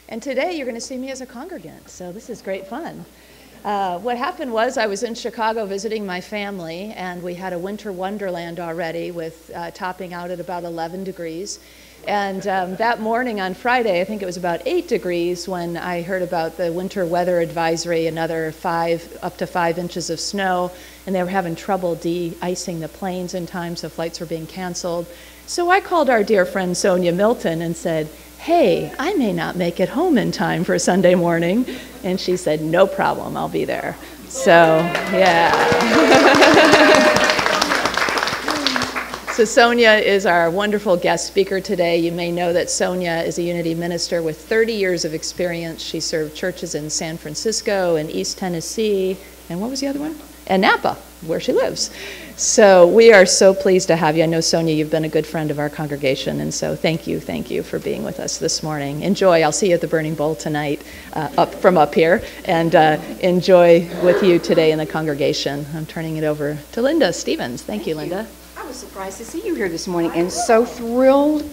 And today you're going to see me as a congregant, so this is great fun. What happened was I was in Chicago visiting my family, and we had a winter wonderland already with topping out at about 11 degrees. And that morning on Friday, I think it was about 8 degrees when I heard about the winter weather advisory, another up to 5 inches of snow, and they were having trouble de-icing the planes in time, so flights were being canceled. So I called our dear friend Sonia Milton and said, "Hey, I may not make it home in time for Sunday morning." And she said, "No problem, I'll be there." So, yeah. So Sonia is our wonderful guest speaker today. You may know that Sonia is a Unity minister with 30 years of experience. She served churches in San Francisco and East Tennessee, and what was the other one? And Napa, where she lives. So we are so pleased to have you. I know, Sonia, you've been a good friend of our congregation, and so thank you for being with us this morning. Enjoy. I'll see you at the Burning Bowl tonight up here, and enjoy with you today in the congregation. I'm turning it over to Linda Stevens. Thank you, Linda. I was surprised to see you here this morning, and so thrilled,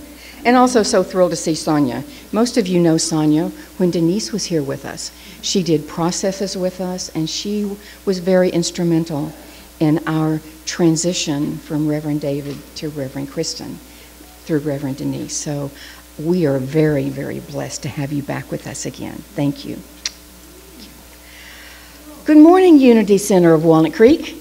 and also so thrilled to see Sonia. Most of you know Sonia when Denise was here with us. She did processes with us, and she was very instrumental in our transition from Reverend David to Reverend Kristen through Reverend Denise. So we are very, very blessed to have you back with us again. Thank you. Good morning, Unity Center of Walnut Creek.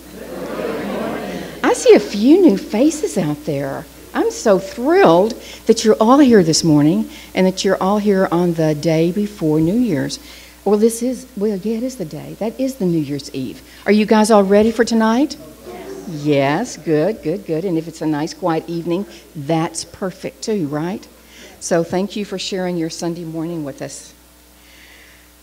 I see a few new faces out there. I'm so thrilled that you're all here this morning and that you're all here on the day before New Year's. Well, it is the day. That is the New Year's Eve. Are you guys all ready for tonight? Yes, good. And if it's a nice, quiet evening, that's perfect too, right? So thank you for sharing your Sunday morning with us.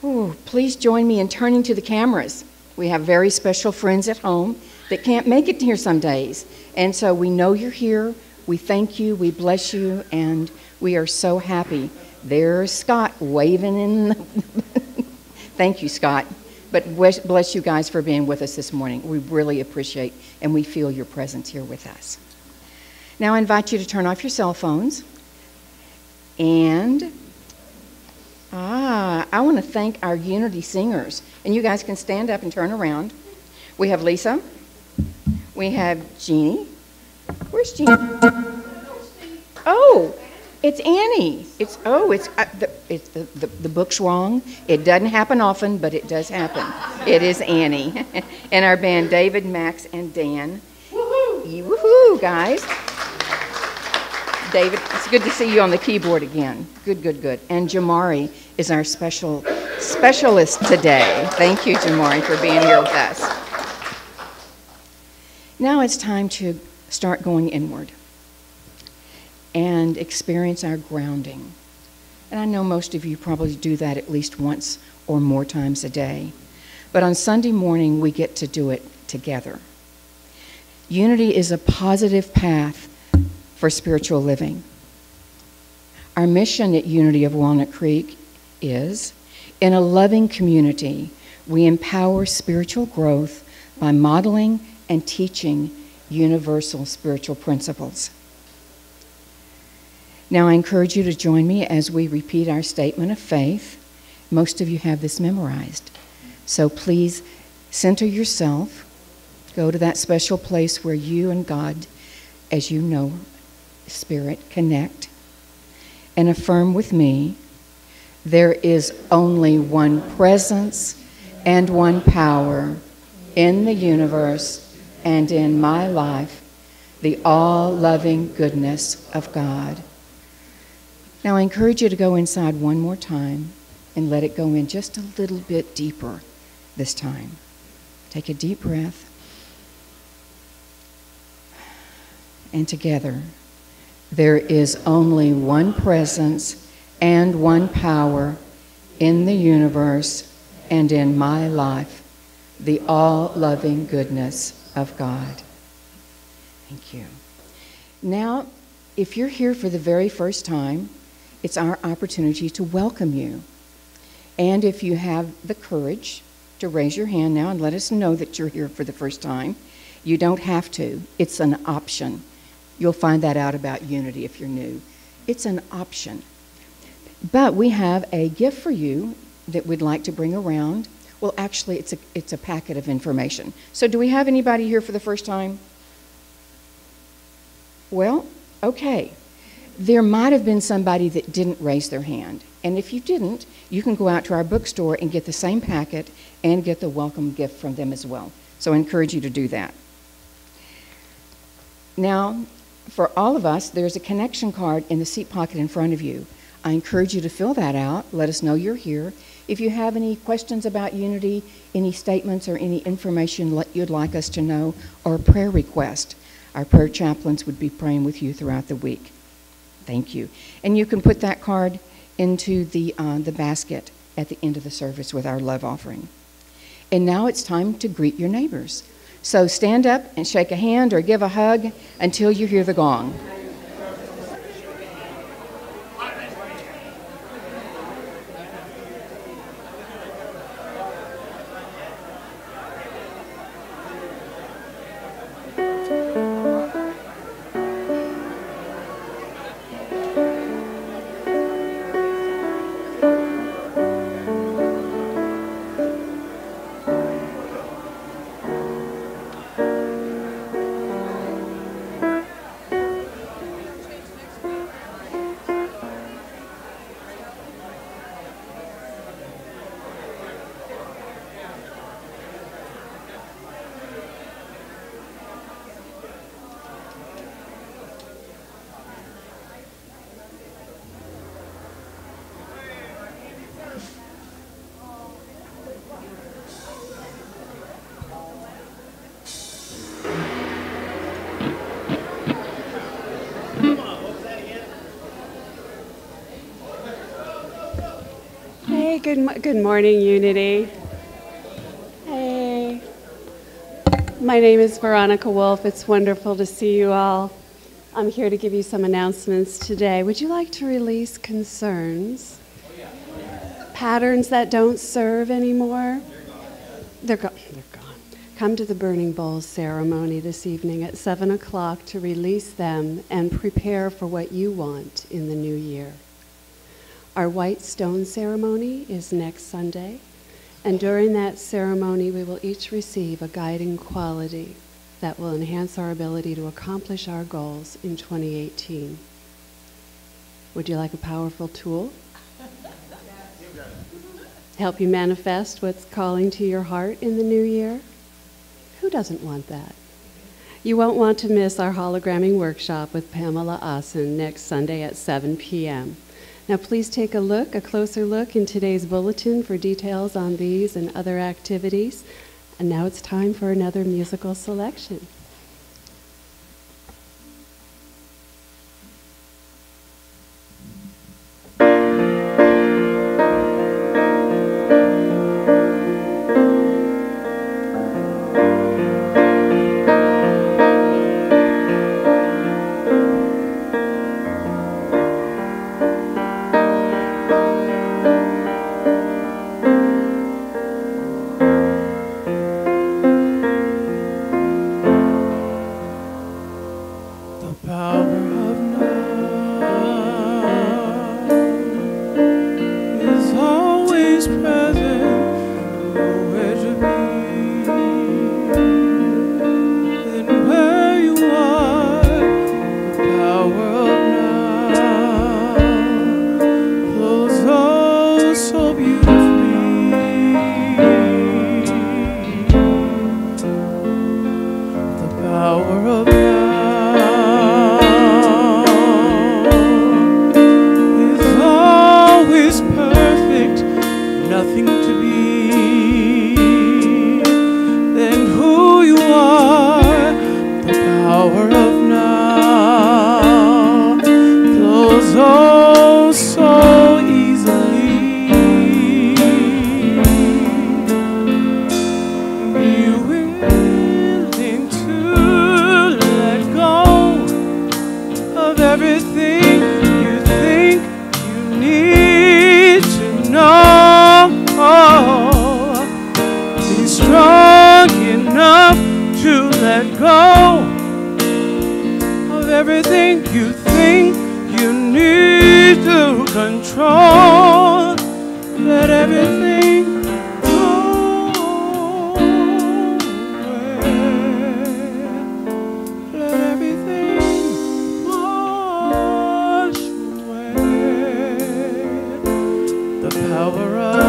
Oh, please join me in turning to the cameras. We have very special friends at home that can't make it here some days. And so we know you're here. We thank you. We bless you. And we are so happy. There's Scott waving in. Thank you, Scott. But bless you guys for being with us this morning. We really appreciate and we feel your presence here with us. Now I invite you to turn off your cell phones. And I want to thank our Unity singers. And you guys can stand up and turn around. We have Lisa. We have Jeannie. Where's Jeannie? Oh, it's Annie. The book's wrong. It doesn't happen often, but it does happen. It is Annie. And our band, David, Max, and Dan. Woohoo! Woohoo, guys. David, it's good to see you on the keyboard again. Good. And Jamari is our specialist today. Thank you, Jamari, for being here with us. Now it's time to start going inward and experience our grounding. And I know most of you probably do that at least once or more times a day. But on Sunday morning, we get to do it together. Unity is a positive path for spiritual living. Our mission at Unity of Walnut Creek is, in a loving community, we empower spiritual growth by modeling and teaching universal spiritual principles. Now I encourage you to join me as we repeat our statement of faith. Most of you have this memorized. So please center yourself, go to that special place where you and God, as you know, Spirit, connect, and affirm with me, there is only one presence and one power in the universe and in my life, the all-loving goodness of God. Now I encourage you to go inside one more time and let it go in just a little bit deeper this time. Take a deep breath. And together, there is only one presence and one power in the universe and in my life, the all-loving goodness of God. Thank you. Now, if you're here for the very first time, it's our opportunity to welcome you. And if you have the courage to raise your hand now and let us know that you're here for the first time, you don't have to. It's an option. You'll find that out about Unity if you're new. It's an option. But we have a gift for you that we'd like to bring around. Well, actually, it's a packet of information. So do we have anybody here for the first time? Well, okay. There might have been somebody that didn't raise their hand. And if you didn't, you can go out to our bookstore and get the same packet and get the welcome gift from them as well. So I encourage you to do that. Now, for all of us, there's a connection card in the seat pocket in front of you. I encourage you to fill that out. Let us know you're here. If you have any questions about Unity, any statements or any information you'd like us to know, or a prayer request, our prayer chaplains would be praying with you throughout the week. Thank you. And you can put that card into the basket at the end of the service with our love offering. And now it's time to greet your neighbors. So stand up and shake a hand or give a hug until you hear the gong. Good morning, Unity. Hey. My name is Veronica Wolf. It's wonderful to see you all. I'm here to give you some announcements today. Would you like to release concerns? Patterns that don't serve anymore? They're gone. Come to the Burning Bowls ceremony this evening at 7 o'clock to release them and prepare for what you want in the new year. Our White Stone ceremony is next Sunday, and during that ceremony we will each receive a guiding quality that will enhance our ability to accomplish our goals in 2018. Would you like a powerful tool? Help you manifest what's calling to your heart in the new year? Who doesn't want that? You won't want to miss our hologramming workshop with Pamela Asen next Sunday at 7 p.m. Now please take a closer look in today's bulletin for details on these and other activities. And now it's time for another musical selection. Everything you think you need to control. control. Let everything go away. Let everything wash away. The power of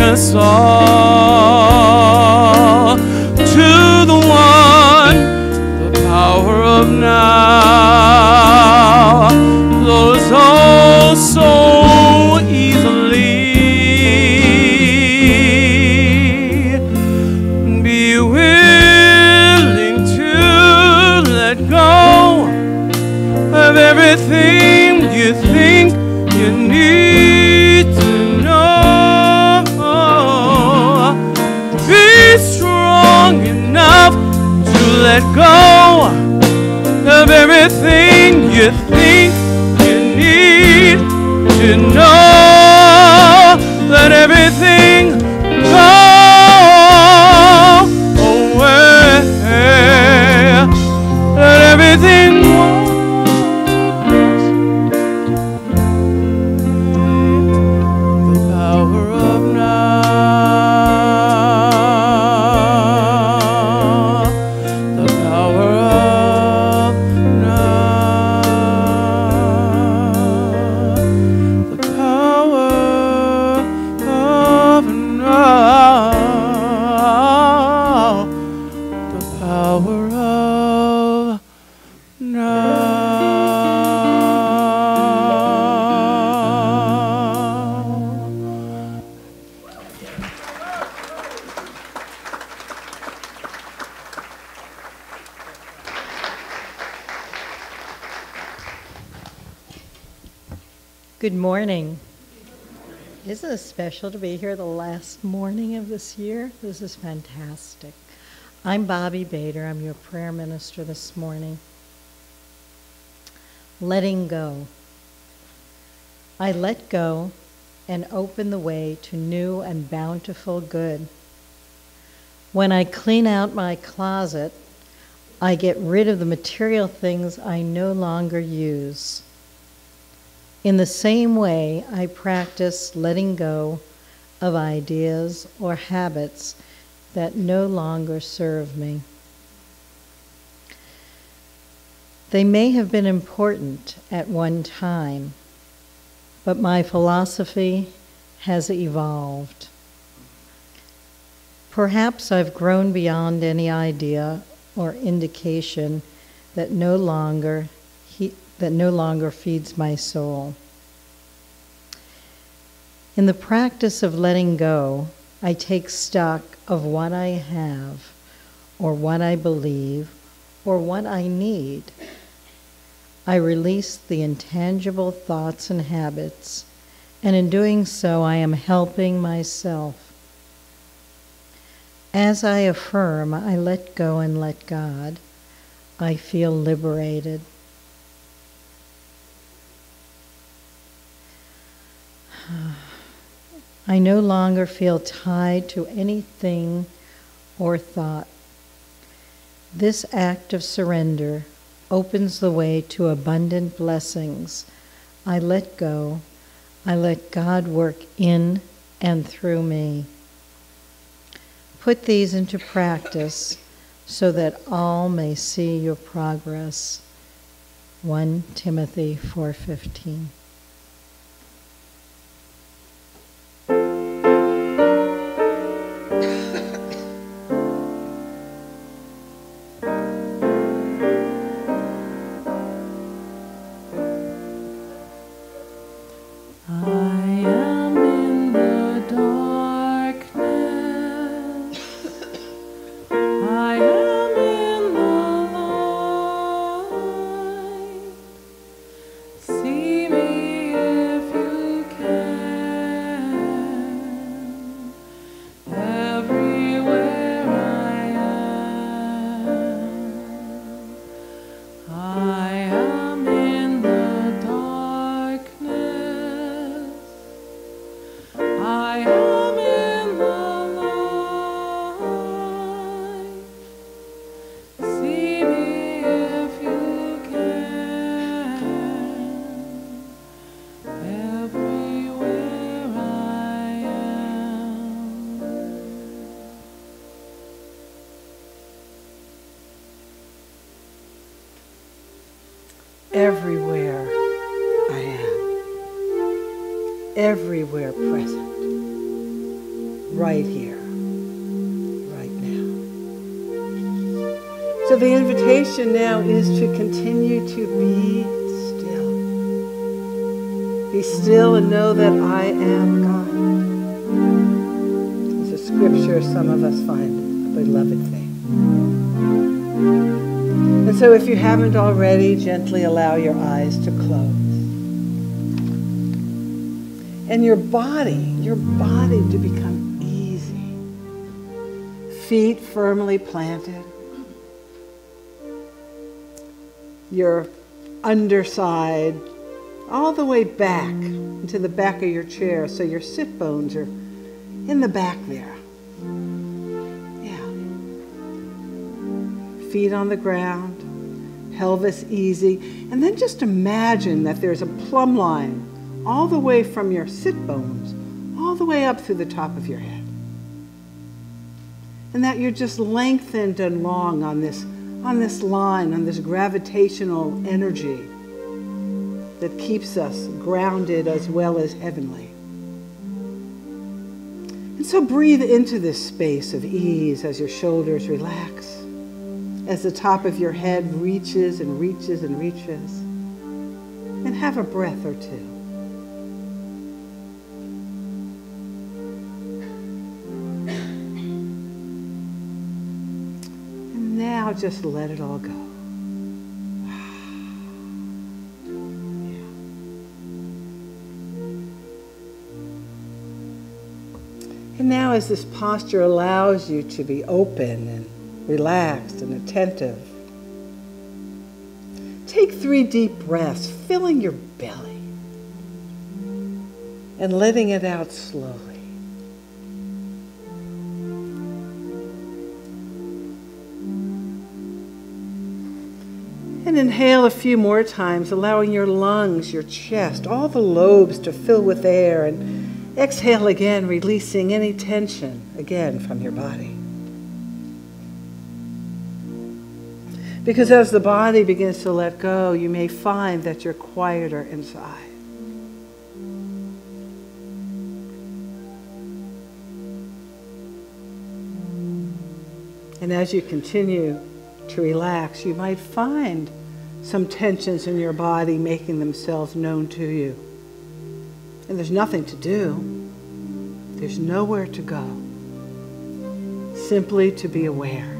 us all to the one. The power of now flows oh so easily. Be willing to let go of everything you think you need to know. Be strong enough to let go of everything you think you need to know. Let everything go away. Let everything go. Good morning. Isn't it special to be here the last morning of this year? This is fantastic. I'm Bobby Bader. I'm your prayer minister this morning. Letting go. I let go and open the way to new and bountiful good. When I clean out my closet, I get rid of the material things I no longer use. In the same way, I practice letting go of ideas or habits that no longer serve me. They may have been important at one time, but my philosophy has evolved. Perhaps I've grown beyond any idea or indication that no longer feeds my soul. In the practice of letting go, I take stock of what I have, or what I believe, or what I need. I release the intangible thoughts and habits, and in doing so, I am helping myself. As I affirm, I let go and let God, I feel liberated. I no longer feel tied to anything or thought. This act of surrender opens the way to abundant blessings. I let go. I let God work in and through me. Put these into practice so that all may see your progress. 1 Timothy 4:15. I am in the light. everywhere I am, everywhere present, right here, right now. So the invitation now is to continue to be still. Be still and know that I am God. It's a scripture some of us find a beloved thing. And so if you haven't already, gently allow your eyes to close. And your body to become easy. Feet firmly planted. Your underside all the way back into the back of your chair, so your sit bones are in the back there. Yeah. Feet on the ground, pelvis easy, and then just imagine that there's a plumb line all the way from your sit bones, all the way up through the top of your head. And that you're just lengthened and long on this line, on this gravitational energy that keeps us grounded as well as heavenly. And so breathe into this space of ease as your shoulders relax, as the top of your head reaches and reaches and reaches. And have a breath or two. And now just let it all go. And now as this posture allows you to be open and relaxed and attentive, take 3 deep breaths, filling your belly and letting it out slowly. And inhale a few more times, allowing your lungs, your chest, all the lobes to fill with air, and exhale again, releasing any tension again from your body. Because as the body begins to let go, you may find that you're quieter inside. And as you continue to relax, you might find some tensions in your body making themselves known to you. And there's nothing to do. There's nowhere to go. Simply to be aware.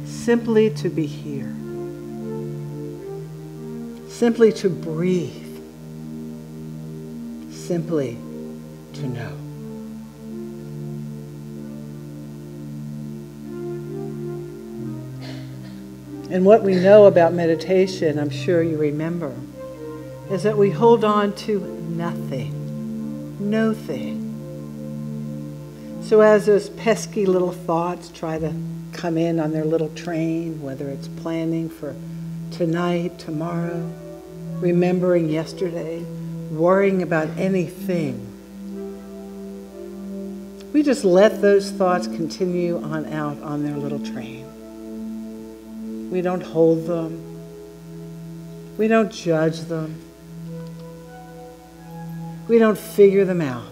Simply to be here. Simply to breathe. Simply to know. And what we know about meditation, I'm sure you remember, is that we hold on to nothing, no thing. So as those pesky little thoughts try to come in on their little train, whether it's planning for tonight, tomorrow, remembering yesterday, worrying about anything, we just let those thoughts continue on out on their little train. We don't hold them. We don't judge them. We don't figure them out.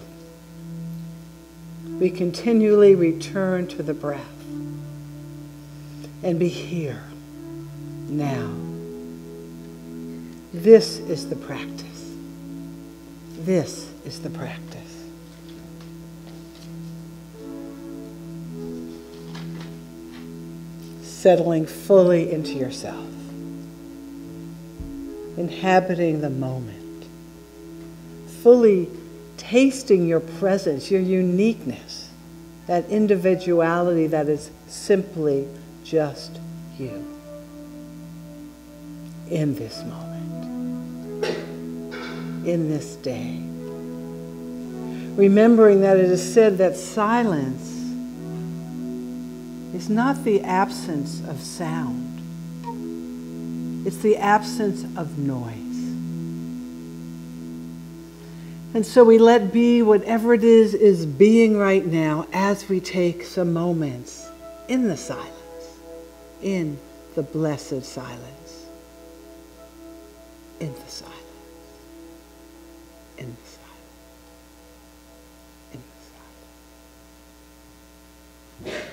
We continually return to the breath and be here, now. This is the practice. This is the practice. Settling fully into yourself. Inhabiting the moment. Fully tasting your presence, your uniqueness, that individuality that is simply just you in this moment, in this day. Remembering that it is said that silence is not the absence of sound. It's the absence of noise. And so we let be whatever it is being right now as we take some moments in the silence, in the blessed silence. in the silence, in the silence, in the silence.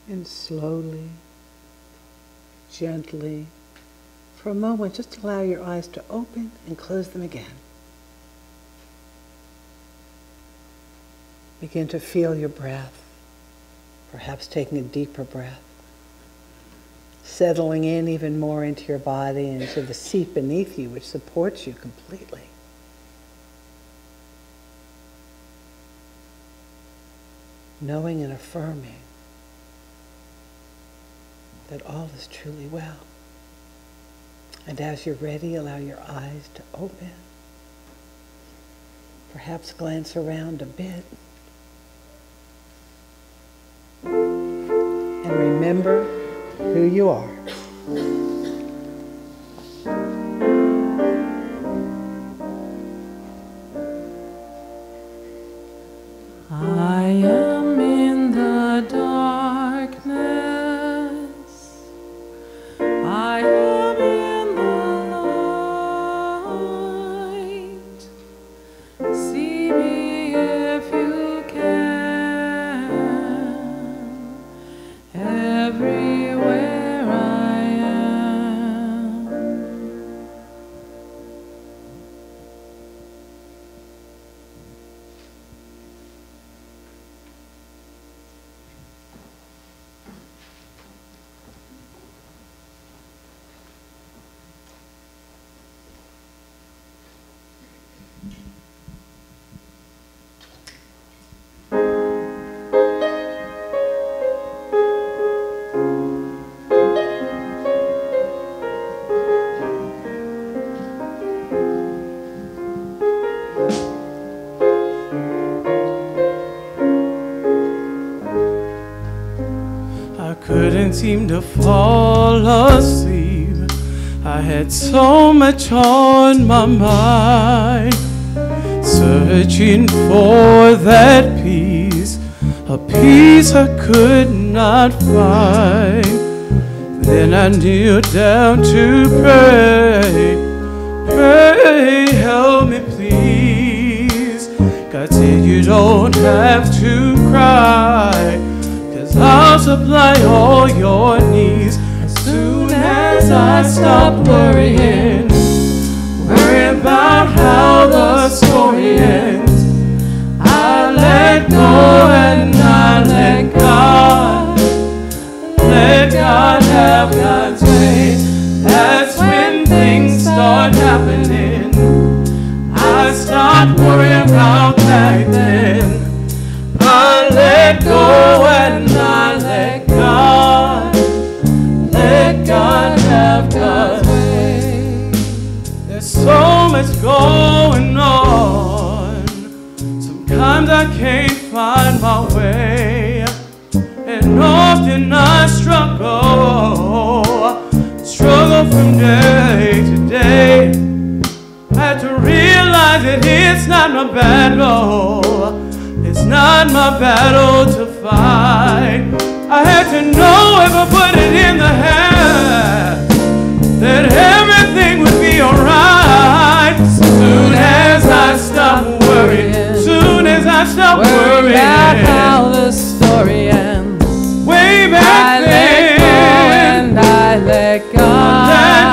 And slowly, gently, for a moment, just allow your eyes to open and close them again. Begin to feel your breath, perhaps taking a deeper breath, settling in even more into your body and into the seat beneath you, which supports you completely. Knowing and affirming that all is truly well. And as you're ready, allow your eyes to open. Perhaps glance around a bit. And remember who you are. I am in the darkness. I am in the light. See me if you can. Everywhere I am. I couldn't seem to fall asleep. I had so much on my mind, searching for that peace, a peace I could not find. Then I kneeled down to pray, pray, help me please. God said you don't have to cry, I'll supply all your needs. As soon as I stop worrying, worrying about how the story ends, I let go and I let God. Let God have God's way. That's when things start happening. I stopped worrying about back then. I let go and I let God have God's way. There's so much going on. Sometimes I can't find my way, and often I struggle from day to day. I had to realize that it's not my battle. It's not my battle to fight. I had to know if I put it in the hands that everything would be alright. Soon as I stop worrying, soon as I stop worrying about how the story ends, way back then, I let go and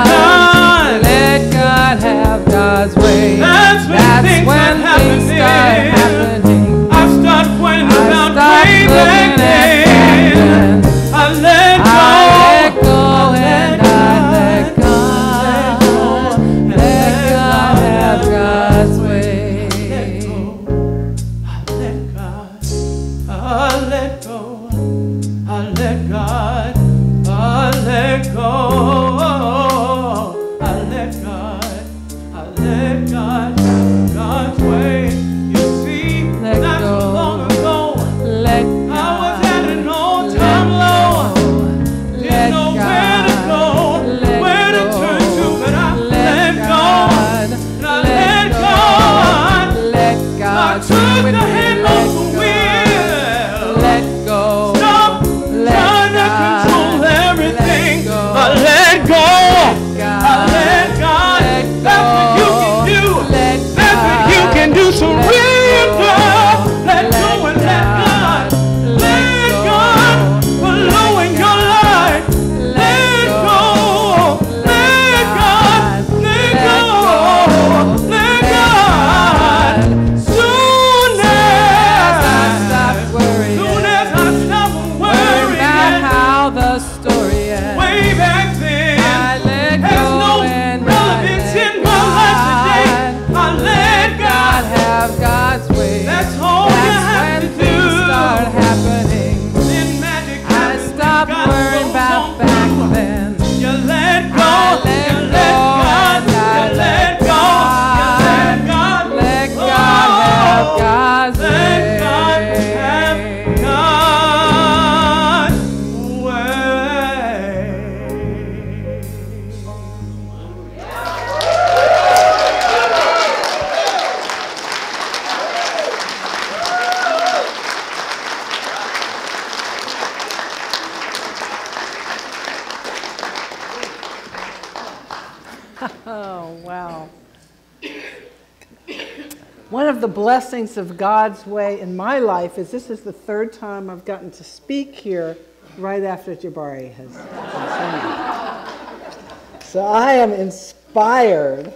I let God. Let God have God's way. That's when things start happening. I let go and I let God. Oh, wow. One of the blessings of God's way in my life is this is the third time I've gotten to speak here right after Jabari has been singing. So I am inspired.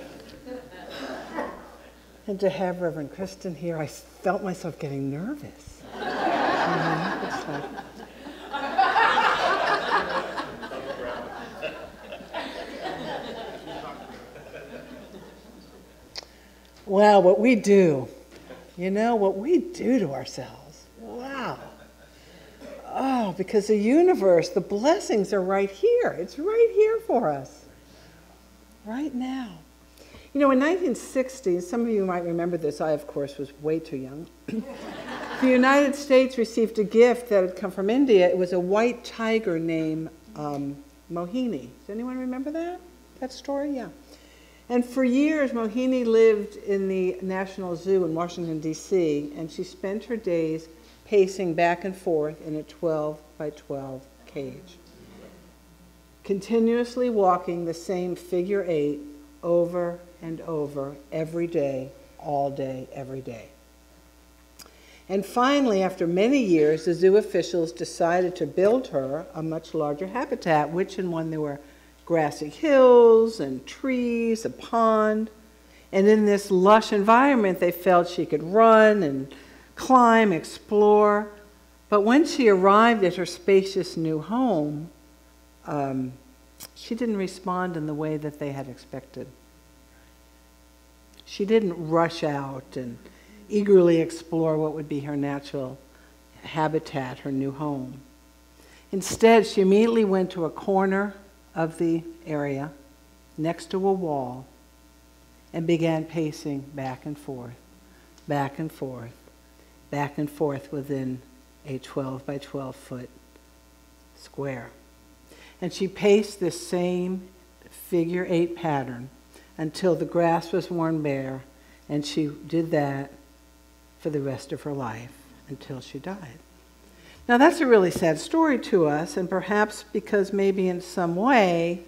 And to have Reverend Kristen here, I felt myself getting nervous. It's like, wow, what we do. You know, what we do to ourselves. Wow. Oh, because the universe, the blessings are right here. It's right here for us. Right now. You know, in 1960, some of you might remember this. I, of course, was way too young. The United States received a gift that had come from India. It was a white tiger named Mohini. Does anyone remember that story? Yeah. And for years, Mohini lived in the National Zoo in Washington, D.C., and she spent her days pacing back and forth in a 12 by 12 cage, continuously walking the same figure 8 over and over every day, all day, every day. And finally, after many years, the zoo officials decided to build her a much larger habitat, which in one there were grassy hills and trees, a pond. And in this lush environment, they felt she could run and climb, explore. But when she arrived at her spacious new home, she didn't respond in the way that they had expected. She didn't rush out and eagerly explore what would be her natural habitat, her new home. Instead, she immediately went to a corner of the area next to a wall and began pacing back and forth, back and forth, back and forth within a 12 by 12 foot square. And she paced this same figure 8 pattern until the grass was worn bare, and she did that for the rest of her life until she died. Now that's a really sad story to us, and perhaps because maybe in some way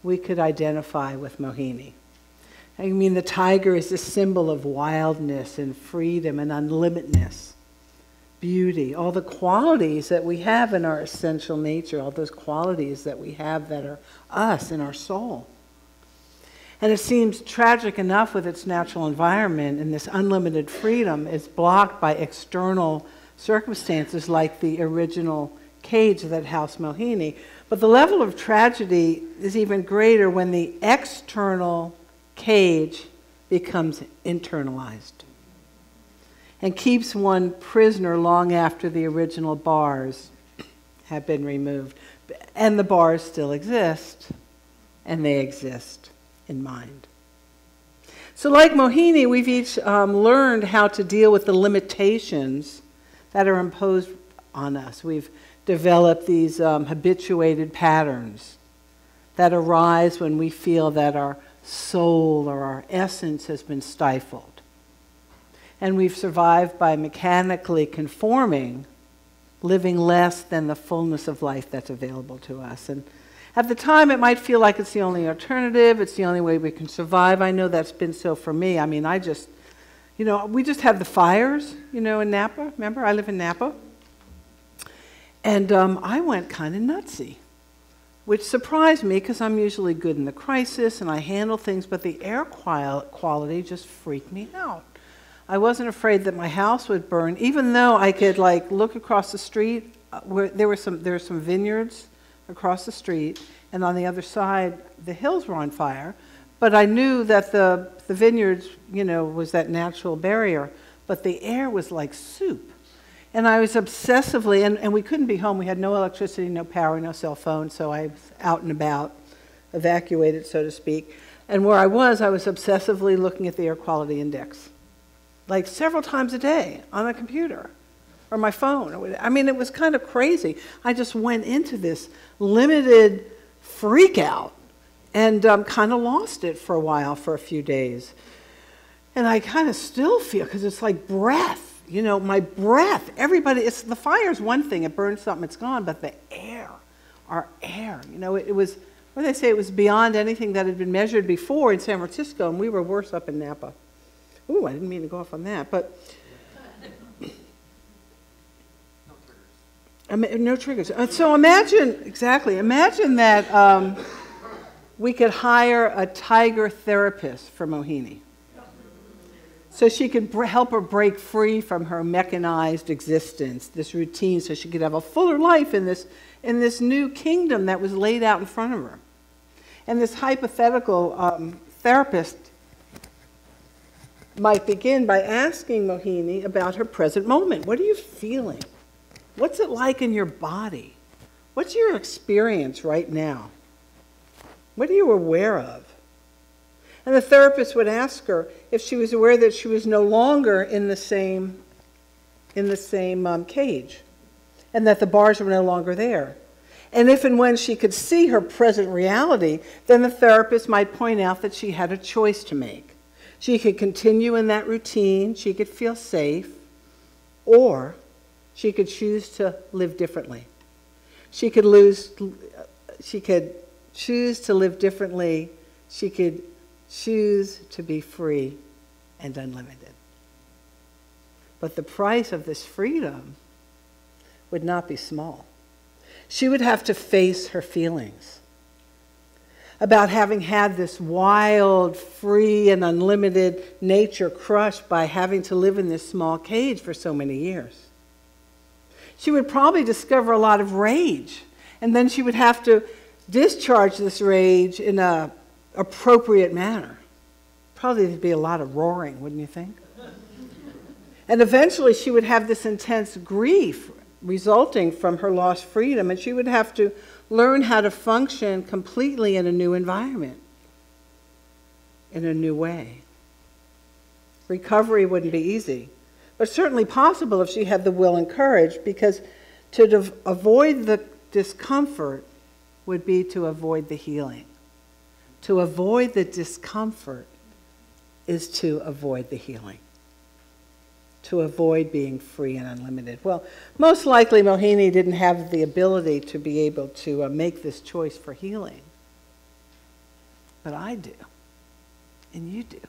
we could identify with Mohini. I mean, the tiger is a symbol of wildness and freedom and unlimitedness, beauty, all the qualities that we have in our essential nature, all those qualities that we have that are us in our soul. And it seems tragic enough with its natural environment, and this unlimited freedom is blocked by external circumstances like the original cage that housed Mohini. But the level of tragedy is even greater when the external cage becomes internalized and keeps one prisoner long after the original bars have been removed. And the bars still exist, and they exist in mind. So like Mohini, we've each learned how to deal with the limitations that are imposed on us. We've developed these habituated patterns that arise when we feel that our soul or our essence has been stifled. And we've survived by mechanically conforming, living less than the fullness of life that's available to us. And at the time, it might feel like it's the only alternative, it's the only way we can survive. I know that's been so for me. I mean, we just had the fires, in Napa. Remember, I live in Napa. And I went kind of nutsy, which surprised me because I'm usually good in the crisis and I handle things, but the air quality just freaked me out. I wasn't afraid that my house would burn, even though I could look across the street where there were some vineyards across the street, and on the other side the hills were on fire. But I knew that the vineyards, was that natural barrier, but the air was like soup. And I was obsessively, and we couldn't be home. We had no electricity, no power, no cell phone, so I was out and about, evacuated, so to speak. And where I was obsessively looking at the air quality index, like several times a day on a computer or my phone. I mean, it was kind of crazy. I just went into this limited freak out and kind of lost it for a while, for a few days. And I kind of still feel, because it's like breath, my breath. Everybody, the fire's one thing, it burns something, it's gone, but the air, our air, it was Or they say it was beyond anything that had been measured before in San Francisco, and we were worse up in Napa. Ooh, I didn't mean to go off on that, but no triggers. So imagine that we could hire a tiger therapist for Mohini, so she could help her break free from her mechanized existence, this routine, so she could have a fuller life in this new kingdom that was laid out in front of her. And this hypothetical therapist might begin by asking Mohini about her present moment. What are you feeling? What's it like in your body? What's your experience right now? What are you aware of? And the therapist would ask her if she was aware that she was no longer in the same cage, and that the bars were no longer there. And if and when she could see her present reality, then the therapist might point out that she had a choice to make. She could continue in that routine, she could feel safe, or she could choose to live differently. She could choose to live differently. She could choose to be free and unlimited. But the price of this freedom would not be small. She would have to face her feelings about having had this wild, free, and unlimited nature crushed by having to live in this small cage for so many years. She would probably discover a lot of rage, and then she would have to discharge this rage in an appropriate manner. Probably there'd be a lot of roaring, wouldn't you think? And eventually she would have this intense grief resulting from her lost freedom, and she would have to learn how to function completely in a new environment, in a new way. Recovery wouldn't be easy, but certainly possible if she had the will and courage, because to avoid the discomfort would be to avoid the healing. To avoid the discomfort is to avoid the healing. To avoid being free and unlimited. Well, most likely Mohini didn't have the ability to be able to make this choice for healing. But I do. And you do.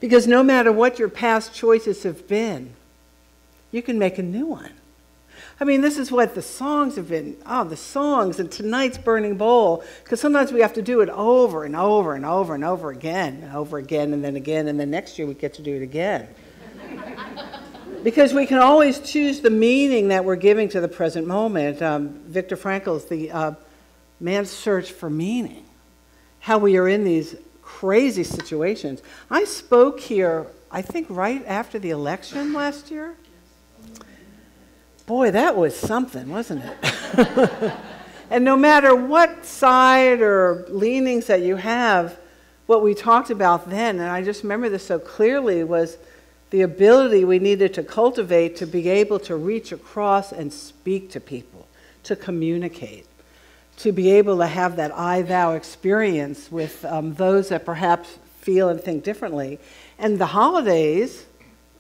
Because no matter what your past choices have been, you can make a new one. I mean, this is what the songs have been. Oh, the songs and tonight's Burning Bowl. Because sometimes we have to do it over and over and over and over again. And over again, and then next year we get to do it again. Because we can always choose the meaning that we're giving to the present moment. Viktor Frankl's The Man's Search for Meaning. How we are in these crazy situations. I spoke here, I think, right after the election last year. Boy, that was something, wasn't it? And no matter what side or leanings that you have, what we talked about then, and I just remember this so clearly, was the ability we needed to cultivate to be able to reach across and speak to people, to communicate, to be able to have that I-thou experience with those that perhaps feel and think differently. And the holidays,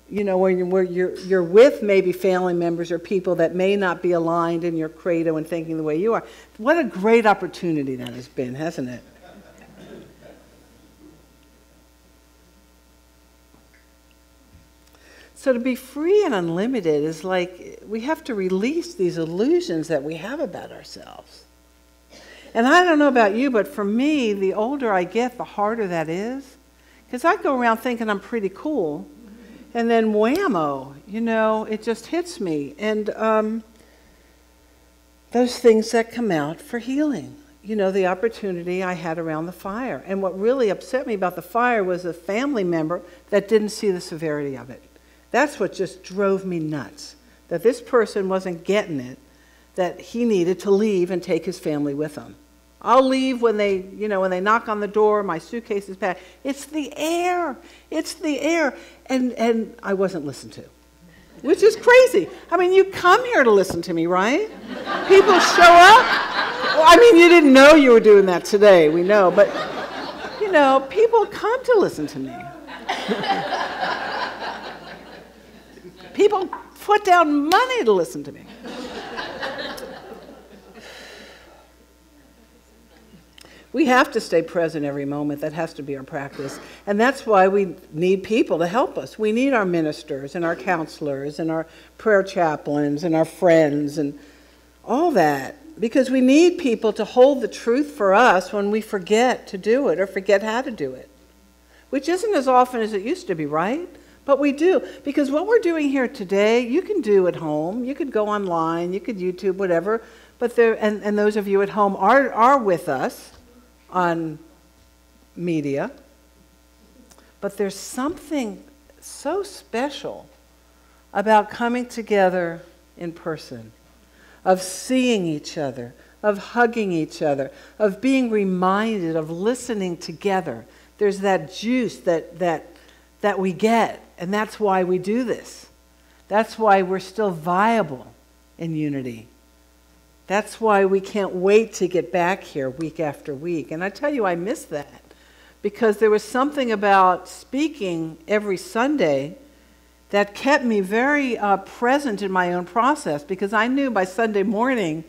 you know, where you're with maybe family members or people that may not be aligned in your credo and thinking the way you are. What a great opportunity that has been, hasn't it? So to be free and unlimited is like we have to release these illusions that we have about ourselves. And I don't know about you, but for me, the older I get, the harder that is. Because I go around thinking I'm pretty cool, and then whammo, you know, it just hits me. And those things that come out for healing. You know, the opportunity I had around the fire. And what really upset me about the fire was a family member that didn't see the severity of it. That's what just drove me nuts, that this person wasn't getting it, that he needed to leave and take his family with him. I'll leave when they, you know, when they knock on the door, my suitcase is packed. It's the air. It's the air. And I wasn't listened to, which is crazy. I mean, you come here to listen to me, right? People show up. Well, I mean, you didn't know you were doing that today, we know, but, you know, people come to listen to me. People put down money to listen to me. We have to stay present every moment. That has to be our practice. And that's why we need people to help us. We need our ministers and our counselors and our prayer chaplains and our friends and all that. Because we need people to hold the truth for us when we forget to do it or forget how to do it. Which isn't as often as it used to be, right? But we do. Because what we're doing here today, you can do at home. You could go online. You could YouTube, whatever. But and those of you at home are with us on media. But there's something so special about coming together in person, of seeing each other, of hugging each other, of being reminded, of listening together. There's that juice that we get, and that's why we do this. That's why we're still viable in unity. That's why we can't wait to get back here week after week. And I tell you, I miss that. Because there was something about speaking every Sunday that kept me very present in my own process. Because I knew by Sunday morning,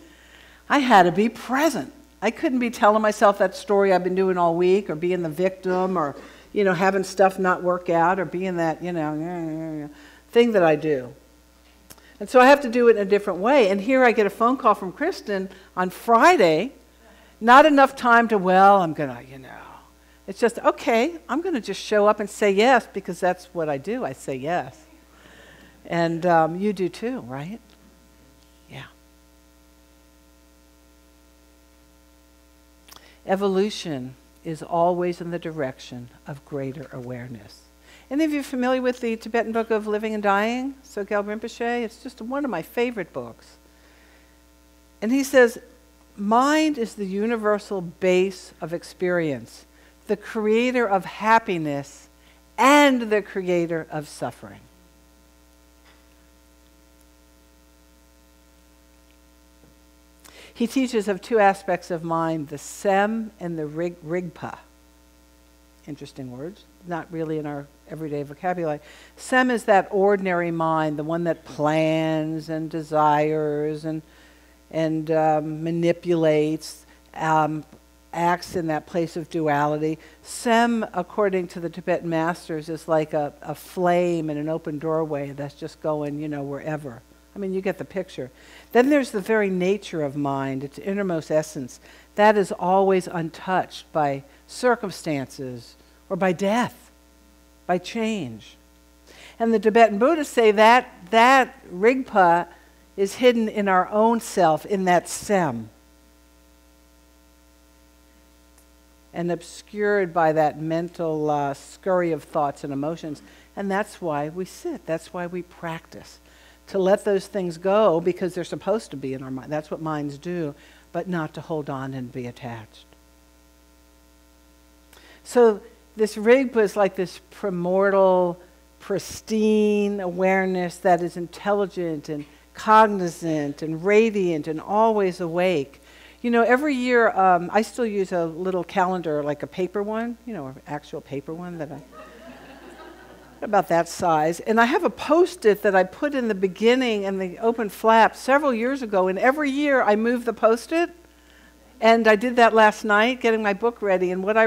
I had to be present. I couldn't be telling myself that story I've been doing all week, or being the victim, or having stuff not work out, or being that thing that I do. And so I have to do it in a different way. And here I get a phone call from Kristen on Friday. Not enough time to, I'm going to, It's just, okay, I'm going to just show up and say yes, because that's what I do. I say yes. And you do too, right? Yeah. Evolution is always in the direction of greater awareness. Any of you familiar with the Tibetan Book of Living and Dying, Sogyal Rinpoche? It's just one of my favorite books. And he says, mind is the universal base of experience, the creator of happiness and the creator of suffering. He teaches of two aspects of mind, the Sem and the Rigpa. Interesting words, not really in our everyday vocabulary. Sem is that ordinary mind, the one that plans and desires and manipulates, acts in that place of duality. Sem, according to the Tibetan masters, is like a flame in an open doorway that's just going, wherever. I mean, you get the picture. Then there's the very nature of mind, its innermost essence. That is always untouched by circumstances or by death, by change. And the Tibetan Buddhists say that Rigpa is hidden in our own self, in that Sem, and obscured by that mental scurry of thoughts and emotions. And that's why we sit. That's why we practice. To let those things go, because they're supposed to be in our mind. That's what minds do, but not to hold on and be attached. So this Rigpa is like this primordial, pristine awareness that is intelligent and cognizant and radiant and always awake. Every year I still use a little calendar, like a paper one, an actual paper one that about that size. And I have a Post-it that I put in the beginning and the open flap several years ago. And every year I move the Post-it. And I did that last night, getting my book ready. And what I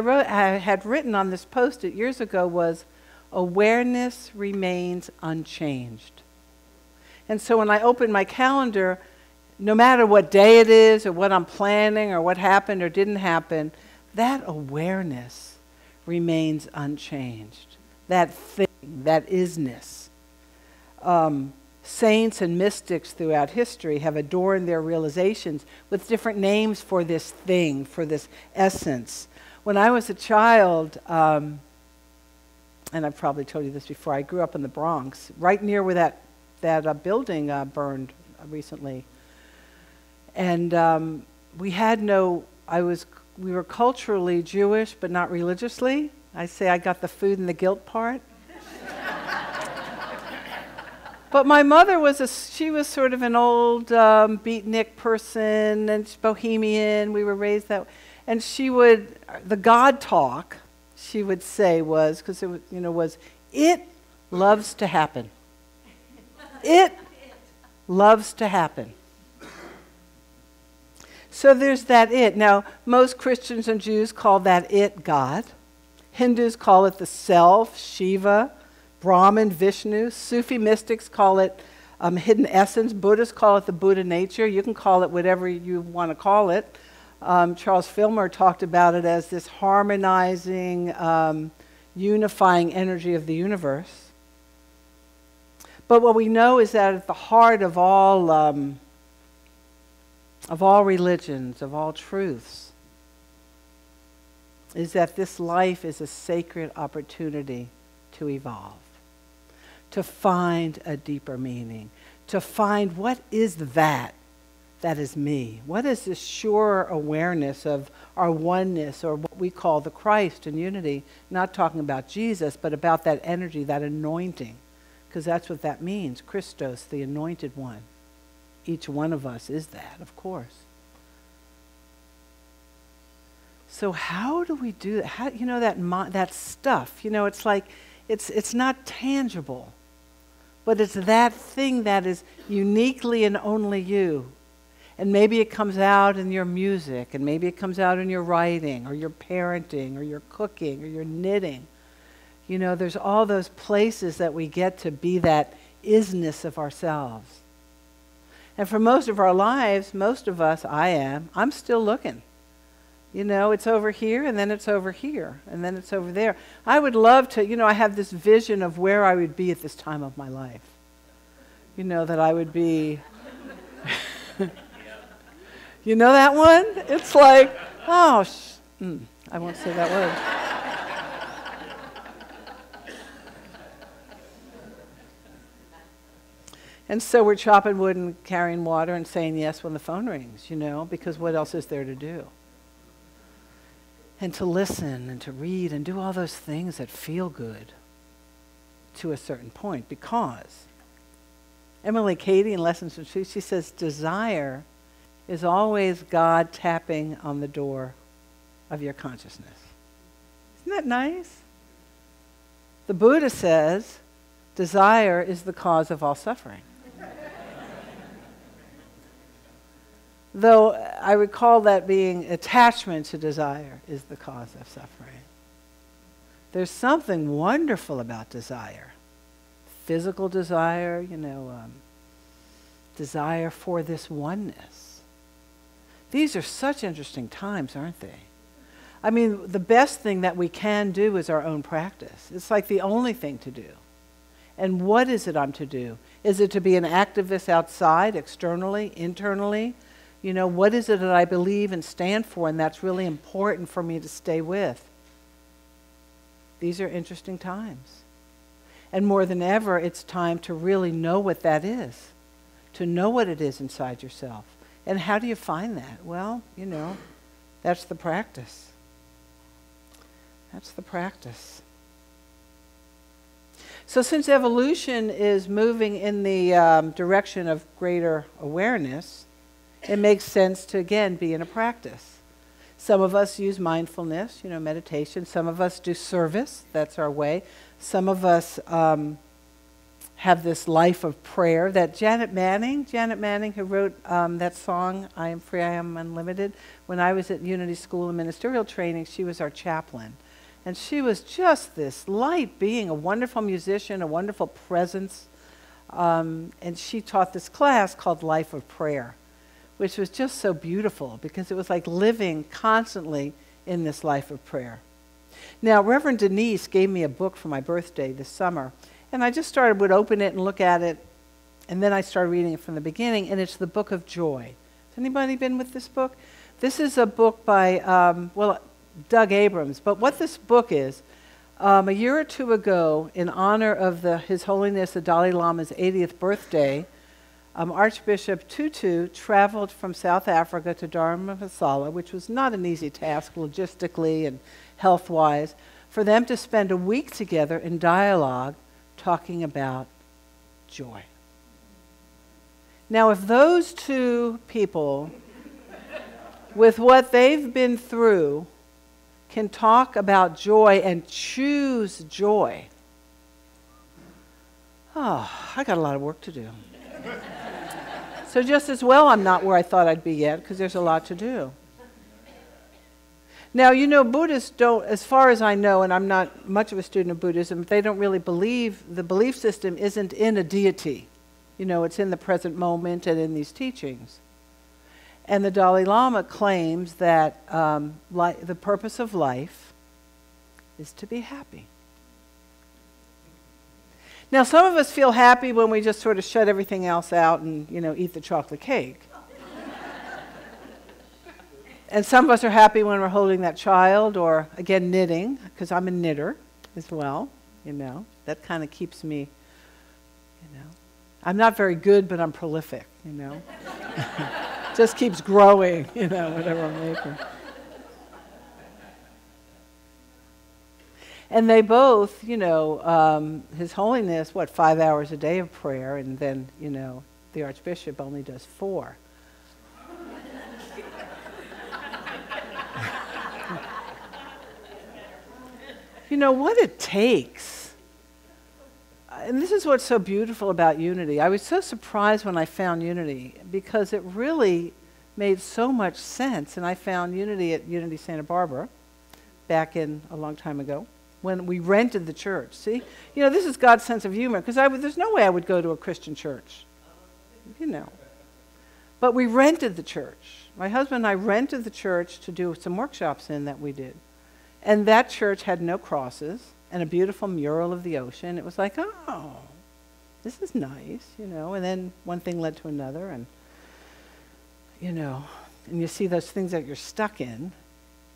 had written on this Post-it years ago was, awareness remains unchanged. And so when I open my calendar, no matter what day it is or what I'm planning or what happened or didn't happen, that awareness remains unchanged. That thing, that isness. Saints and mystics throughout history have adorned their realizations with different names for this thing, for this essence. When I was a child, and I've probably told you this before, I grew up in the Bronx, right near where that building burned recently. And we were culturally Jewish, but not religiously. I say I got the food and the guilt part. But my mother she was sort of an old beatnik person, and bohemian. We were raised that way. And the God talk she would say was, because it was, it loves to happen. It loves to happen. So there's that it. Now, most Christians and Jews call that it God. Hindus call it the self, Shiva. Brahman, Vishnu. Sufi mystics call it hidden essence. Buddhists call it the Buddha nature. You can call it whatever you want to call it. Charles Filmer talked about it as this harmonizing, unifying energy of the universe. But what we know is that at the heart of all religions, of all truths, is that this life is a sacred opportunity to evolve, to find a deeper meaning, to find what is that is me. What is this sure awareness of our oneness, or what we call the Christ in unity, not talking about Jesus, but about that energy, that anointing, because that's what that means, Christos, the anointed one. Each one of us is that, of course. So how do we do that? How, that stuff, it's like, it's not tangible, but it's that thing that is uniquely and only you. And maybe it comes out in your music, and maybe it comes out in your writing, or your parenting, or your cooking, or your knitting. There's all those places that we get to be that isness of ourselves. And for most of our lives, most of us, I'm still looking. It's over here, and then it's over here, and then it's over there. I would love to, I have this vision of where I would be at this time of my life. That I would be, you know that one? It's like, I won't say that word. And so we're chopping wood and carrying water and saying yes when the phone rings, because what else is there to do? And to listen and to read and do all those things that feel good to a certain point. Because Emily Cady in Lessons in Truth, she says, desire is always God tapping on the door of your consciousness. Isn't that nice? The Buddha says, desire is the cause of all suffering. Though I would call that being attachment to desire is the cause of suffering. There's something wonderful about desire. Physical desire, desire for this oneness. These are such interesting times, aren't they? I mean, the best thing that we can do is our own practice. It's like the only thing to do. And what is it I'm to do? Is it to be an activist outside, externally, internally? What is it that I believe and stand for, and that's really important for me to stay with? These are interesting times. And more than ever, it's time to really know what that is, to know what it is inside yourself. And how do you find that? Well, that's the practice. That's the practice. So since evolution is moving in the direction of greater awareness, it makes sense to, again, be in a practice. Some of us use mindfulness, meditation. Some of us do service. That's our way. Some of us have this life of prayer that Janet Manning, who wrote that song, I Am Free, I Am Unlimited, when I was at Unity School of Ministerial Training, she was our chaplain. And she was just this light being, a wonderful musician, a wonderful presence. And she taught this class called Life of Prayer, which was just so beautiful because it was like living constantly in this life of prayer. Now, Reverend Denise gave me a book for my birthday this summer, and I just would open it and look at it, and then I started reading it from the beginning, and it's the Book of Joy. Has anybody been with this book? This is a book by, Doug Abrams, but what this book is, a year or two ago, in honor of His Holiness the Dalai Lama's 80th birthday, Archbishop Tutu traveled from South Africa to Dharamsala, which was not an easy task logistically and health-wise, for them to spend a week together in dialogue talking about joy. Now, if those two people, with what they've been through, can talk about joy and choose joy, I got a lot of work to do. So just as well I'm not where I thought I'd be yet, because there's a lot to do. Now, you know, Buddhists don't, as far as I know, and I'm not much of a student of Buddhism, they don't really believe, the belief system isn't in a deity. You know, it's in the present moment and in these teachings. And the Dalai Lama claims that the purpose of life is to be happy. Now, some of us feel happy when we just sort of shut everything else out and, you know, eat the chocolate cake. And some of us are happy when we're holding that child or, again, knitting, because I'm a knitter as well, you know. That kind of keeps me, you know. I'm not very good, but I'm prolific, you know. Just keeps growing, you know, whatever I'm making. And they both, you know, His Holiness, 5 hours a day of prayer, and then, you know, the Archbishop only does 4. You know, what it takes, and this is what's so beautiful about Unity. I was so surprised when I found Unity, because it really made so much sense. And I found Unity at Unity Santa Barbara back in a long time ago when we rented the church. See, you know, this is God's sense of humor, because there's no way I would go to a Christian church, you know. But we rented the church. My husband and I rented the church to do some workshops in that we did. And that church had no crosses and a beautiful mural of the ocean. It was like, oh, this is nice, you know. And then one thing led to another, and, you know, and you see those things that you're stuck in,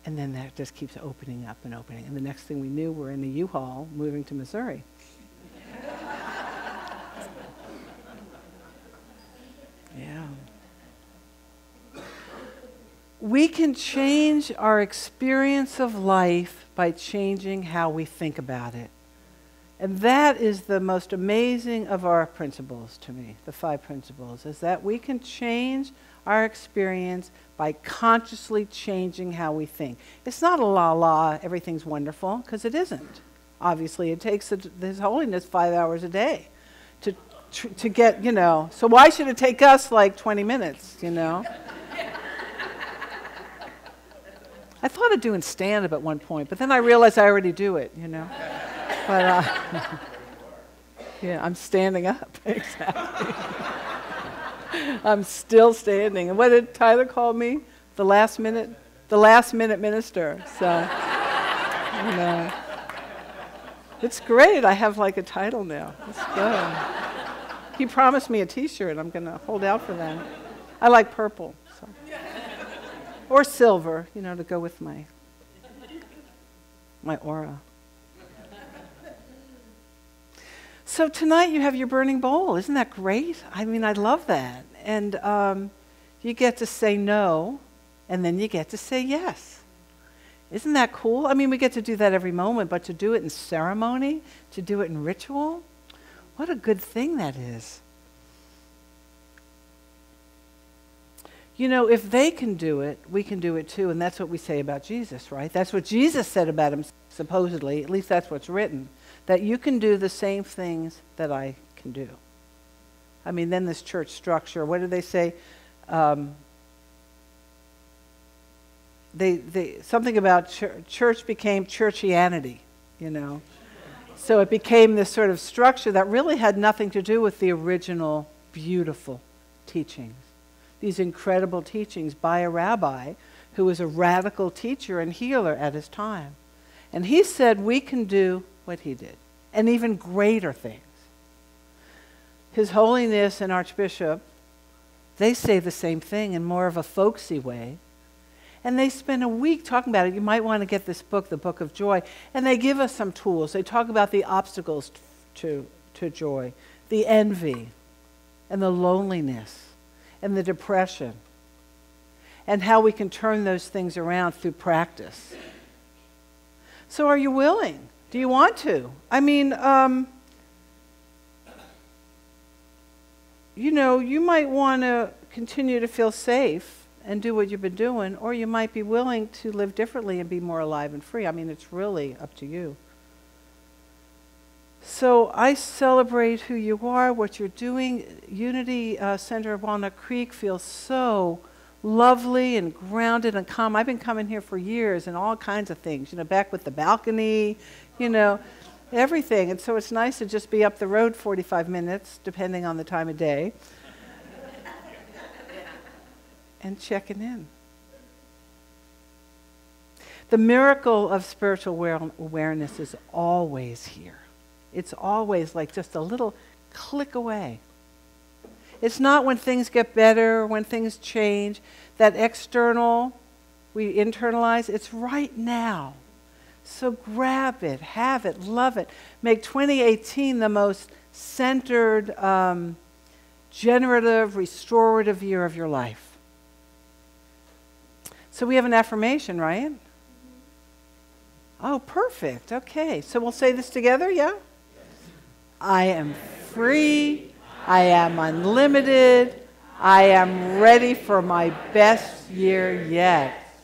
and then that just keeps opening up and opening. And the next thing we knew, we're in a U-Haul moving to Missouri. Yeah. We can change our experience of life by changing how we think about it. And that is the most amazing of our principles to me, the 5 principles, is that we can change our experience by consciously changing how we think. It's not a la-la, everything's wonderful, because it isn't. Obviously, it takes His Holiness 5 hours a day to get, you know. So why should it take us like 20 minutes, you know? I thought of doing stand-up at one point, but then I realized I already do it, you know. But, yeah, I'm standing up, exactly. I'm still standing. And what did Tyler call me? The last minute minister. So, you know, it's great. I have like a title now. It's good. He promised me a T-shirt. I'm going to hold out for that. I like purple. So. Or silver, you know, to go with my aura. So tonight you have your burning bowl. Isn't that great? I mean, I love that. And you get to say no, and then you get to say yes. Isn't that cool? I mean, we get to do that every moment, but to do it in ceremony, to do it in ritual, what a good thing that is. You know, if they can do it, we can do it too, and that's what we say about Jesus, right? That's what Jesus said about him, supposedly, at least that's what's written, that you can do the same things that I can do. I mean, then this church structure, what did they say? Something about church became churchianity, you know. So it became this sort of structure that really had nothing to do with the original beautiful teachings. These incredible teachings by a rabbi who was a radical teacher and healer at his time. And he said we can do what he did, and even greater things. His Holiness and Archbishop, they say the same thing in more of a folksy way. And they spend a week talking about it. You might want to get this book, The Book of Joy. And they give us some tools. They talk about the obstacles to joy, the envy, and the loneliness, and the depression, and how we can turn those things around through practice. So are you willing? Do you want to? I mean, you know, you might want to continue to feel safe and do what you've been doing, or you might be willing to live differently and be more alive and free. I mean, it's really up to you. So I celebrate who you are, what you're doing. Unity Center of Walnut Creek feels so lovely and grounded and calm. I've been coming here for years and all kinds of things, back with the balcony, everything. And so it's nice to just be up the road 45 minutes, depending on the time of day, and checking in. The miracle of spiritual awareness is always here. It's always like just a little click away. It's not when things get better, when things change, that external we internalize. It's right now. So grab it, have it, love it. Make 2018 the most centered, generative, restorative year of your life. So we have an affirmation, right? Oh, perfect. Okay. So we'll say this together, yeah? I am free. I am unlimited. I am ready for my best year yet.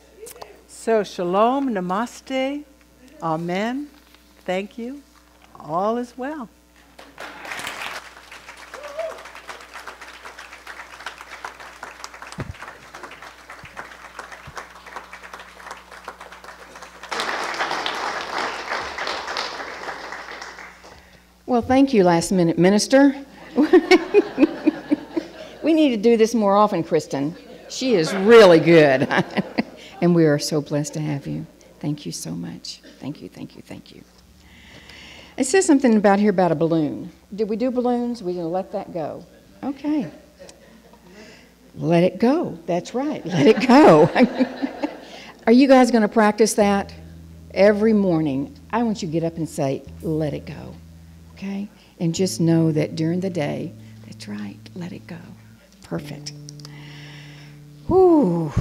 So shalom, namaste, amen. Thank you. All is well. Well, thank you, last minute minister. We need to do this more often, Kristen. She is really good. And we are so blessed to have you. Thank you so much. Thank you, thank you, thank you. It says something about here about a balloon. Did we do balloons? We're going to let that go. Okay. Let it go. That's right. Let it go. Are you guys going to practice that every morning? I want you to get up and say, let it go. Okay? And just know that during the day, that's right, let it go. Perfect. Whew.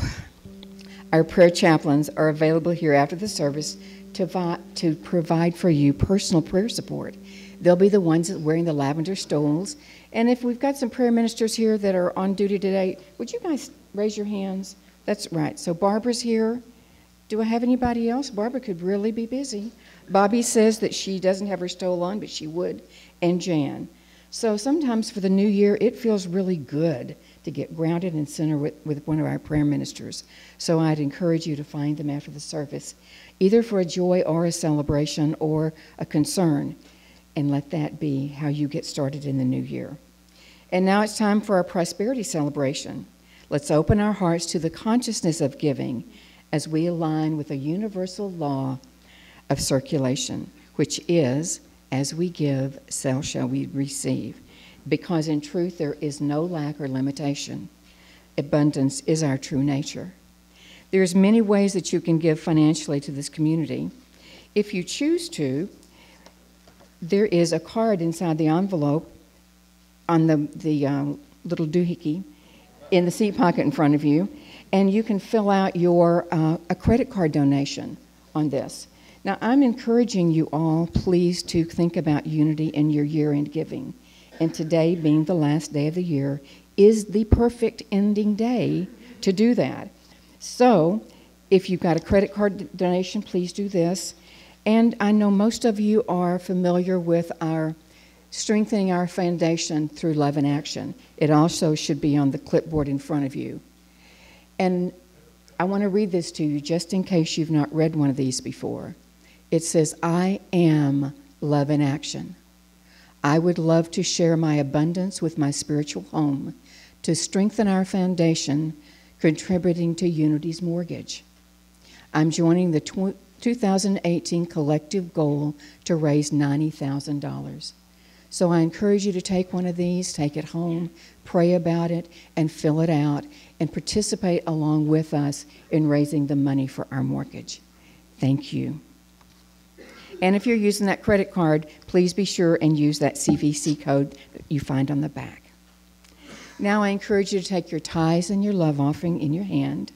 Our prayer chaplains are available here after the service to provide for you personal prayer support. They'll be the ones wearing the lavender stoles. And if we've got some prayer ministers here that are on duty today, would you guys raise your hands? That's right. So Barbara's here. Do I have anybody else? Barbara could really be busy. Bobby says that she doesn't have her stole on, but she would, and Jan. So sometimes for the new year, it feels really good to get grounded and centered with one of our prayer ministers. So I'd encourage you to find them after the service, either for a joy or a celebration or a concern, and let that be how you get started in the new year. And now it's time for our prosperity celebration. Let's open our hearts to the consciousness of giving as we align with a universal law of circulation, which is, as we give, so shall we receive. Because in truth, there is no lack or limitation. Abundance is our true nature. There's many ways that you can give financially to this community. If you choose to, there is a card inside the envelope on the little doohickey in the seat pocket in front of you, and you can fill out your a credit card donation on this. Now, I'm encouraging you all, please, to think about unity in your year-end giving. And today, being the last day of the year, is the perfect ending day to do that. So, if you've got a credit card donation, please do this. And I know most of you are familiar with our strengthening our foundation through love and action. It also should be on the clipboard in front of you. And I want to read this to you just in case you've not read one of these before. It says, I am love in action. I would love to share my abundance with my spiritual home to strengthen our foundation, contributing to Unity's mortgage. I'm joining the 2018 collective goal to raise $90,000. So I encourage you to take one of these, take it home, pray about it, and fill it out, and participate along with us in raising the money for our mortgage. Thank you. And if you're using that credit card, please be sure and use that CVC code that you find on the back. Now I encourage you to take your tithes and your love offering in your hand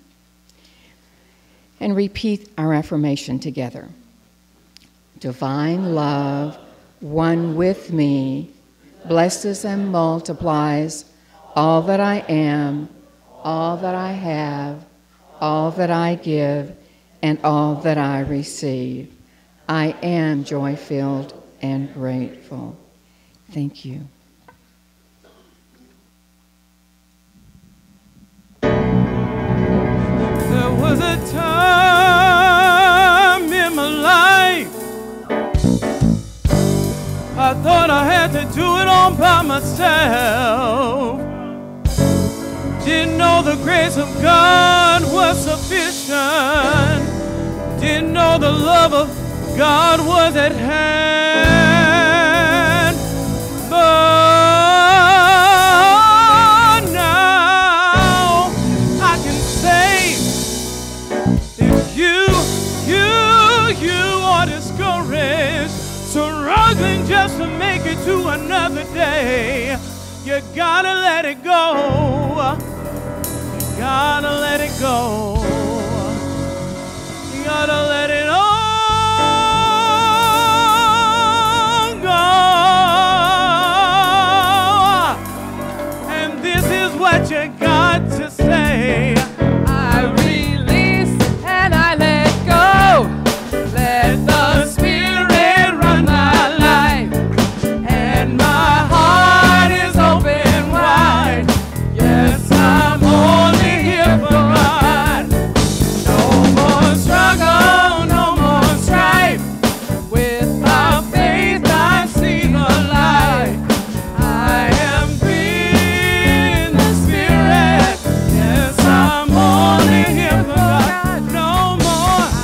and repeat our affirmation together. Divine love, one with me, blesses and multiplies all that I am, all that I have, all that I give, and all that I receive. I am joy-filled and grateful. Thank you. There was a time in my life I thought I had to do it all by myself. Didn't know the grace of God was sufficient. Didn't know the love of God was at hand. But now I can say, if you are discouraged, struggling just to make it to another day, you gotta let it go. You gotta let it go. You gotta let it all go. And this is what you got to say. I release and I let go. Let the Spirit run my life. And my heart is open wide. Yes, I'm only here for God. No more struggle, no more strife. With my faith I see the light. I am free in the Spirit. Yes, I'm only here for God. No more. I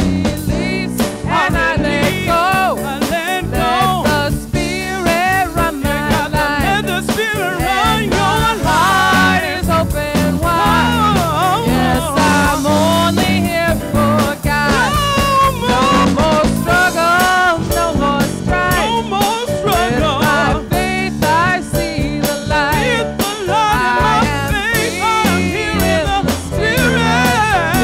release and I let go. I let go. Let the Spirit run my life. Let the Spirit run And your my heart life. is open wide. Oh, Yes, I'm only here for God. No more struggle, no more strife. no more With struggle. my faith I see the light. With the Lord in my faith, I'm here in the Spirit.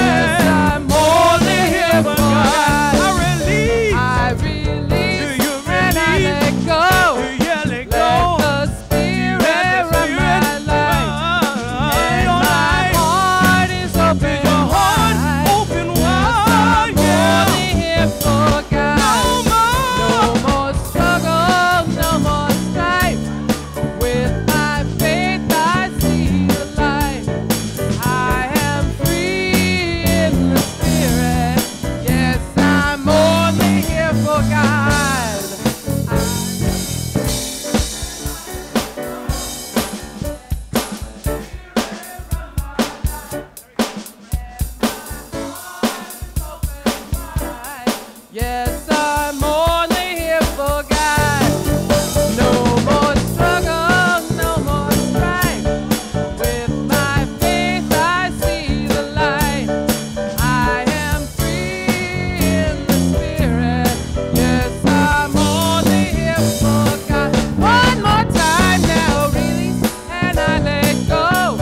Yes, I'm only here for God. I release. I release Do you and I release? let go. Do you let go? Let the Spirit run my life. And my heart is open Your heart wide. open Yes, wide. I'm only here for God. No more. No more struggle, no more strife. With my faith I see the light. I am free in the Spirit. Yes, I'm only here for God. Yes, I'm only here for God. No more struggle, no more strife. With my faith I see the light. I am free in the Spirit. Yes, I'm only here for God. One more time now, release and I let go.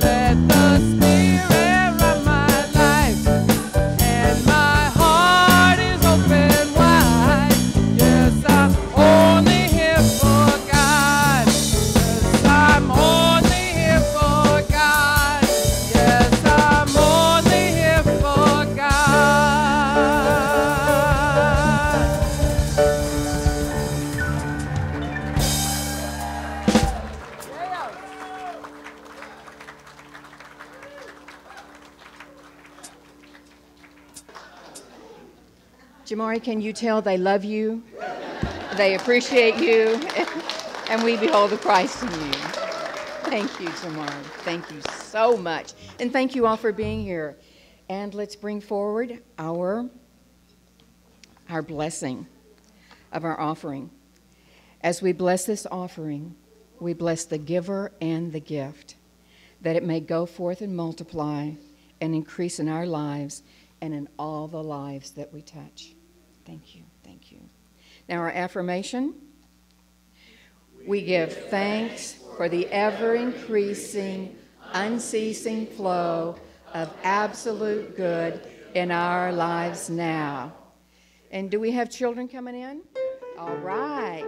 Let the Spirit run my life. And my heart is open wide. Yes, I'm only here for God. Yes, I'm only here for God. Yes, I'm only here for God. Jamari, can you tell they love you? They appreciate you, and we behold the Christ in you. Thank you, Jamari. Thank you so much. And thank you all for being here. And let's bring forward our blessing of our offering. As we bless this offering, we bless the giver and the gift, that it may go forth and multiply and increase in our lives and in all the lives that we touch. Thank you. Thank you. Now our affirmation. We give thanks for the ever-increasing, unceasing flow of absolute good in our lives now. And do we have children coming in? All right.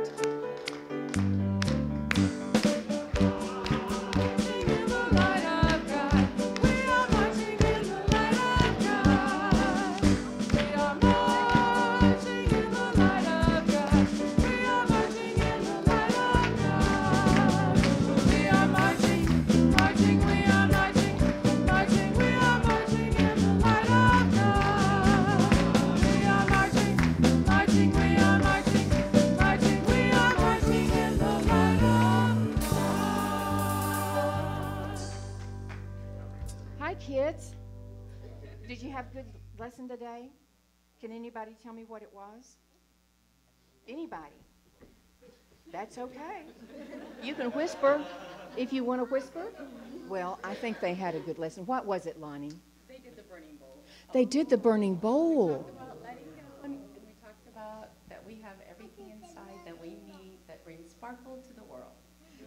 have good lesson today? Can anybody tell me what it was? Anybody? That's okay. You can whisper if you want to whisper. Well, I think they had a good lesson. What was it, Lonnie? They did the burning bowl. They did the burning bowl. About letting go, and we talked about that we have everything inside that we need that brings sparkle to the world.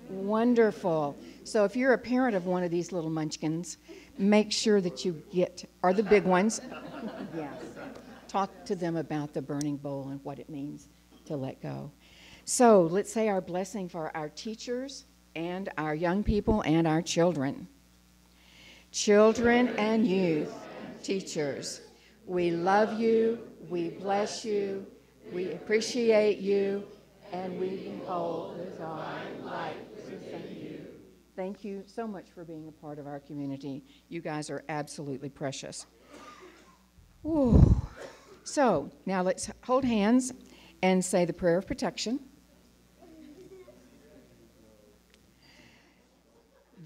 Wonderful. So if you're a parent of one of these little munchkins, make sure that you are the big ones. Yes. Talk to them about the burning bowl and what it means to let go. So let's say our blessing for our teachers and our young people and our children. Children and youth, teachers, we love you, we bless you, we appreciate you, and we behold with our light within you. Thank you so much for being a part of our community. You guys are absolutely precious. Whew. So now let's hold hands and say the prayer of protection.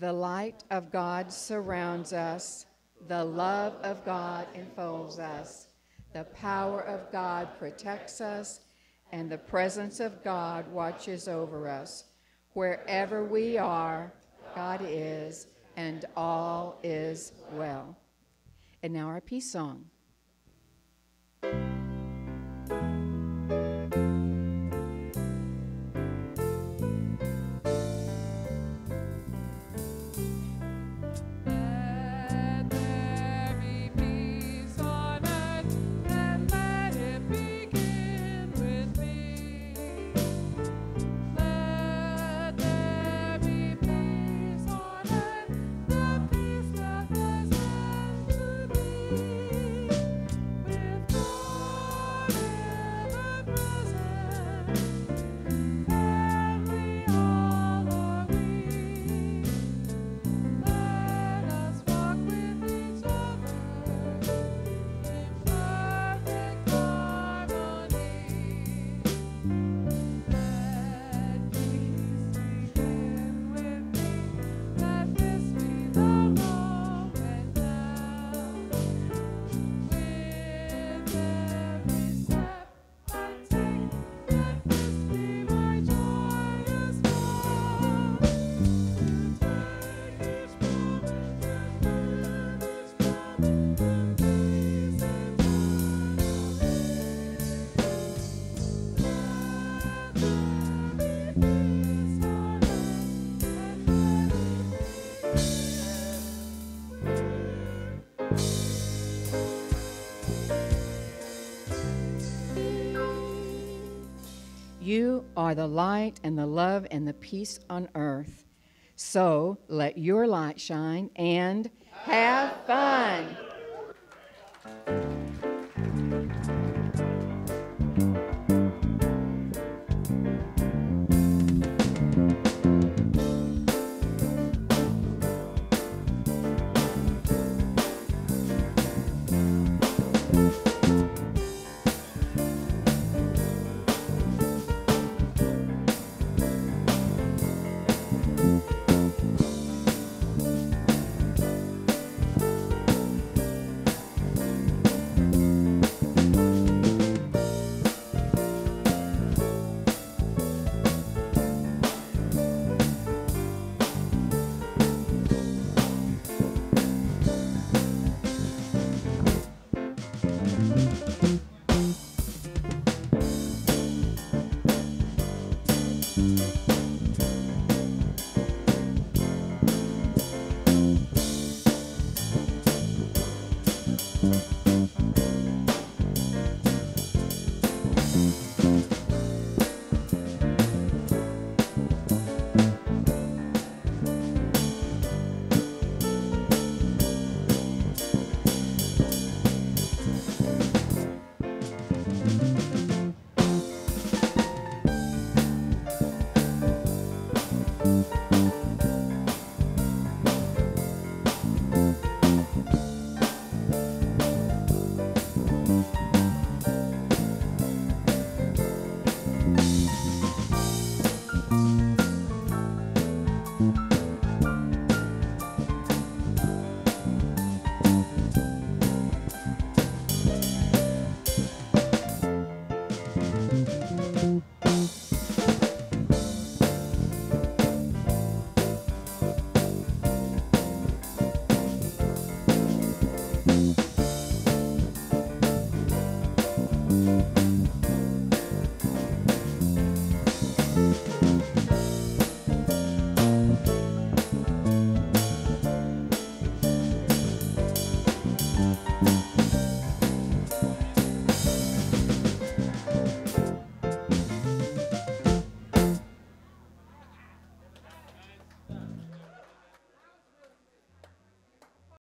The light of God surrounds us. The love of God enfolds us. The power of God protects us. And the presence of God watches over us. Wherever we are, God is, and all is well. And now our peace song. You are the light and the love and the peace on earth. So let your light shine and have fun.